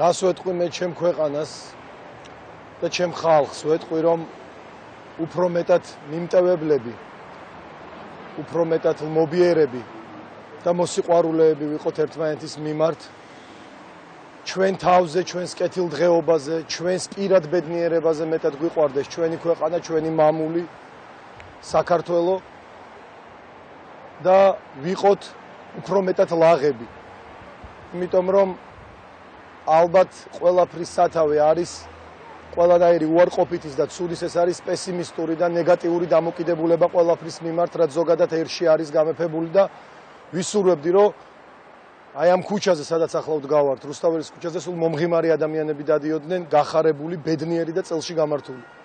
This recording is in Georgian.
რას ვეტყვი მე ჩემ ქვეყანას და ჩემ ხალხს ვეტყვი რომ უფრო მეტად მიმტევებლები, უფრო მეტად მობიერები და მოსიყვარულეები ვიყოთ ერთმანეთის მიმართ, ჩვენ თავზე, ჩვენს კეთილდღეობაზე, ჩვენს პირად ბედნიერებაზე მეტად გვიყვარდეს ჩვენი ქვეყანა, ჩვენი მამული, საქართველო და ვიყოთ უფრო მეტად ლაღები. იმიტომ რომ ალბათ ყველაფრის სათავე არის ყველანაირი უარყოფითის და ცუდის ეს არის პესიმისტური და ნეგატიური დამოკიდებულება ყველაფრის მიმართ, რაც ზოგადად ერში არის გამეფებული და ვისურვებდი, რომ აი ამ ქუჩაზე, სადაც ახლა ვდგავართ, რუსთაველის ქუჩაზე, სულ მომღიმარი ადამიანები დადიოდნენ, გახარებული, ბედნიერი და წელში გამართული.